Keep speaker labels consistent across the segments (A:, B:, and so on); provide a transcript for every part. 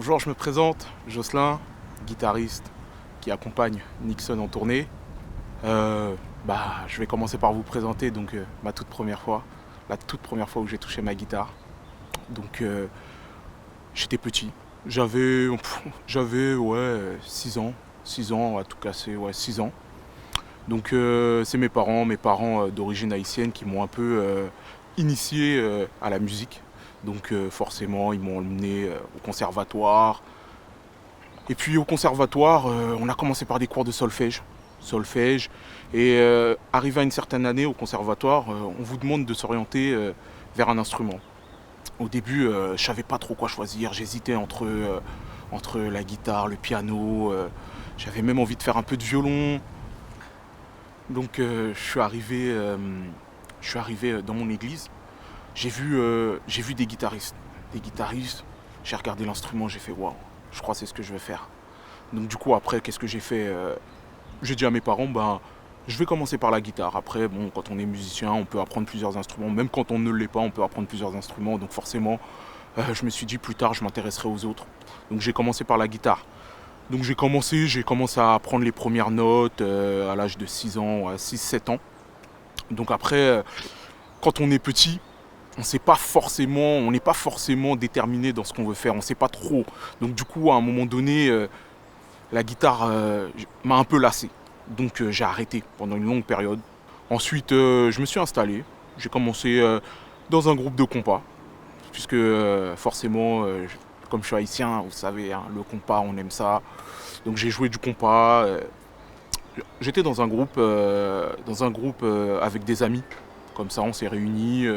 A: Bonjour, je me présente, Jocelyn, guitariste qui accompagne Nixon en tournée. Je vais commencer par vous présenter ma toute première fois, la toute première fois où j'ai touché ma guitare. Donc j'étais petit, j'avais 6 ans, 6 ans à tout casser, ouais 6 ans. Donc c'est mes parents d'origine haïtienne qui m'ont un peu initié à la musique. Donc forcément ils m'ont emmené au conservatoire. Et puis au conservatoire, on a commencé par des cours de solfège. Solfège. Et arrivé à une certaine année au conservatoire, on vous demande de s'orienter vers un instrument. Au début, je ne savais pas trop quoi choisir. J'hésitais entre la guitare, le piano. J'avais même envie de faire un peu de violon. Donc je suis arrivé dans mon église. J'ai vu des guitaristes. Des guitaristes. J'ai regardé l'instrument, j'ai fait waouh, je crois que c'est ce que je vais faire. Donc du coup après qu'est-ce que j'ai fait J'ai dit à mes parents je vais commencer par la guitare. Après bon, quand on est musicien on peut apprendre plusieurs instruments. Même quand on ne l'est pas on peut apprendre plusieurs instruments. Donc forcément je me suis dit plus tard je m'intéresserai aux autres. Donc j'ai commencé par la guitare. Donc j'ai commencé à apprendre les premières notes à l'âge de 6 ans, à 6-7 ans. Donc après quand on est petit, on n'est pas forcément déterminé dans ce qu'on veut faire, on ne sait pas trop. Donc du coup à un moment donné la guitare m'a un peu lassé. Donc j'ai arrêté pendant une longue période. Ensuite, je me suis installé. J'ai commencé dans un groupe de compas. Puisque forcément, comme je suis haïtien, vous savez, hein, le compas, on aime ça. Donc j'ai joué du compas. J'étais dans un groupe avec des amis. Comme ça, on s'est réunis.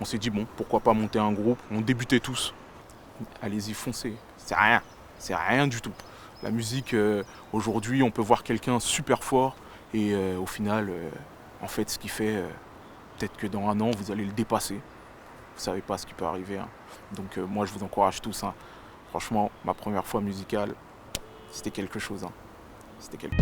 A: On s'est dit, bon, pourquoi pas monter un groupe. On débutait tous. Allez-y, foncez. C'est rien. C'est rien du tout. La musique, aujourd'hui, on peut voir quelqu'un super fort et au final, en fait, ce qu'il fait, peut-être que dans un an, vous allez le dépasser. Vous savez pas ce qui peut arriver, hein. Donc moi, je vous encourage tous, hein. Franchement, ma première fois musicale, c'était quelque chose, hein. C'était quelque...